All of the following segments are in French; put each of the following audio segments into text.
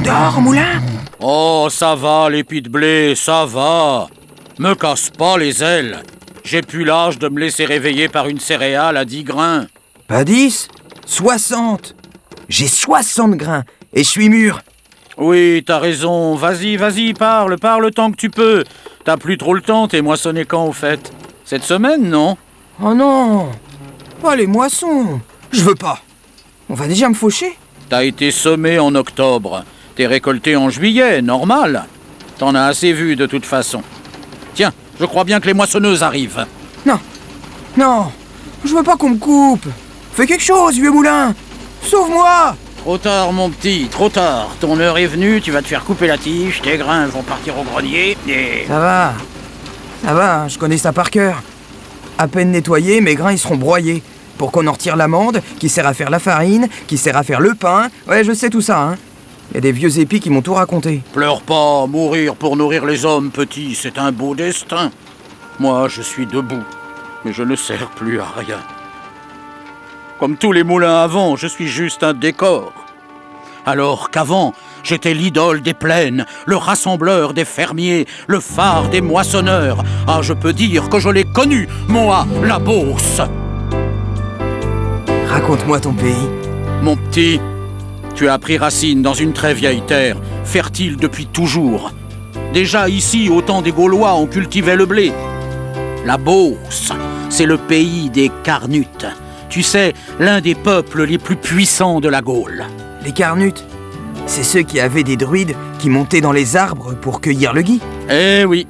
dors, Moulin? Oh, ça va, les pis de blé, ça va. Me casse pas les ailes. J'ai plus l'âge de me laisser réveiller par une céréale à 10 grains. Pas 10, 60. J'ai 60 grains et je suis mûr. Oui, t'as raison. Vas-y, parle tant que tu peux. T'as plus trop le temps, t'es moissonné quand, au fait? Cette semaine, non? Oh non, pas les moissons. Je veux pas. On va déjà me faucher. T'as été semé en octobre. T'es récolté en juillet, normal. T'en as assez vu, de toute façon. Tiens, je crois bien que les moissonneuses arrivent. Non, je veux pas qu'on me coupe. Fais quelque chose, vieux moulin. Sauve-moi. Trop tard, mon petit, trop tard. Ton heure est venue, tu vas te faire couper la tige, tes grains vont partir au grenier, et... Ça va, je connais ça par cœur. À peine nettoyés, mes grains ils seront broyés. Pour qu'on en retire l'amande, qui sert à faire la farine, qui sert à faire le pain. Ouais, je sais tout ça, hein. Il y a des vieux épis qui m'ont tout raconté. Pleure pas, mourir pour nourrir les hommes, petit, c'est un beau destin. Moi, je suis debout, mais je ne sers plus à rien. Comme tous les moulins avant, je suis juste un décor. Alors qu'avant, j'étais l'idole des plaines, le rassembleur des fermiers, le phare des moissonneurs. Ah, je peux dire que je l'ai connu, moi, la Beauce. Raconte-moi ton pays. Mon petit, tu as pris racine dans une très vieille terre, fertile depuis toujours. Déjà ici, au temps des Gaulois, on cultivait le blé. La Beauce, c'est le pays des Carnutes. Tu sais, l'un des peuples les plus puissants de la Gaule. Les Carnutes, c'est ceux qui avaient des druides qui montaient dans les arbres pour cueillir le gui. Eh oui.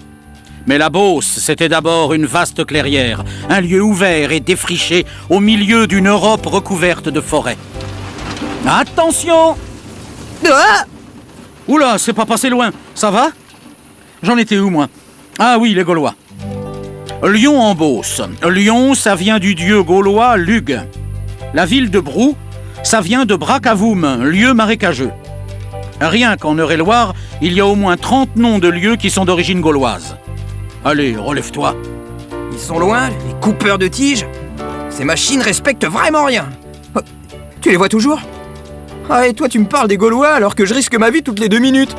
Mais la Beauce, c'était d'abord une vaste clairière, un lieu ouvert et défriché au milieu d'une Europe recouverte de forêts. Attention! Ah! Oula, c'est pas passé loin. Ça va? J'en étais où, moi? Ah oui, les Gaulois. Lyon en Beauce. Lyon, ça vient du dieu gaulois Lugh. La ville de Brou, ça vient de Bracavoum, lieu marécageux. Rien qu'en Eure-et-Loire, il y a au moins 30 noms de lieux qui sont d'origine gauloise. Allez, relève-toi. Ils sont loin, les coupeurs de tiges. Ces machines respectent vraiment rien. Oh, tu les vois toujours? Ah, et toi tu me parles des Gaulois alors que je risque ma vie toutes les 2 minutes.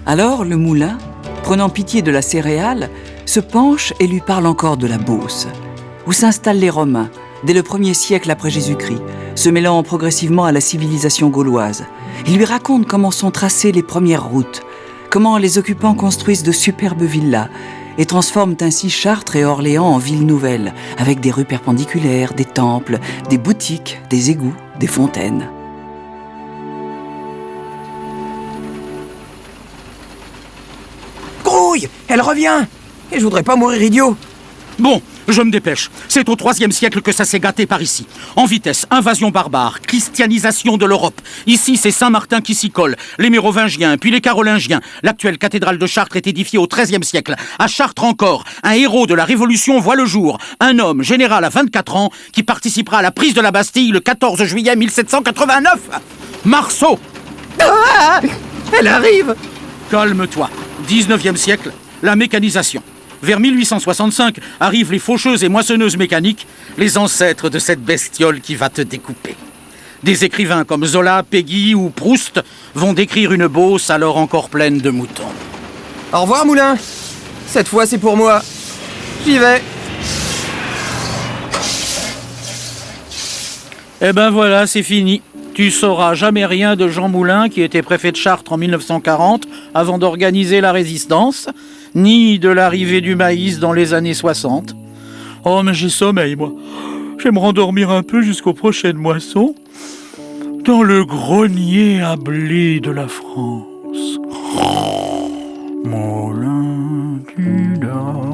Alors le moulin, prenant pitié de la céréale, se penche et lui parle encore de la Beauce, où s'installent les Romains, dès le 1er siècle après Jésus-Christ, se mêlant progressivement à la civilisation gauloise. Il lui raconte comment sont tracées les premières routes, comment les occupants construisent de superbes villas et transforment ainsi Chartres et Orléans en villes nouvelles, avec des rues perpendiculaires, des temples, des boutiques, des égouts, des fontaines. Grouille, elle revient. Et je voudrais pas mourir idiot. Bon, je me dépêche. C'est au IIIe siècle que ça s'est gâté par ici. En vitesse, invasion barbare, christianisation de l'Europe. Ici, c'est Saint-Martin qui s'y colle, les Mérovingiens, puis les Carolingiens. L'actuelle cathédrale de Chartres est édifiée au XIIIe siècle. À Chartres encore, un héros de la Révolution voit le jour. Un homme, général à 24 ans, qui participera à la prise de la Bastille le 14 juillet 1789. Marceau! Ah, elle arrive. Calme-toi. 19e siècle, la mécanisation. Vers 1865 arrivent les faucheuses et moissonneuses mécaniques, les ancêtres de cette bestiole qui va te découper. Des écrivains comme Zola, Péguy ou Proust vont décrire une Beauce alors encore pleine de moutons. Au revoir moulin. Cette fois c'est pour moi. J'y vais. Eh ben voilà, c'est fini. Tu sauras jamais rien de Jean Moulin, qui était préfet de Chartres en 1940, avant d'organiser la résistance, ni de l'arrivée du maïs dans les années 60. Oh, mais j'ai sommeil, moi. Je vais me rendormir un peu jusqu'aux prochaines moissons, dans le grenier à blé de la France. Moulin, tu dors.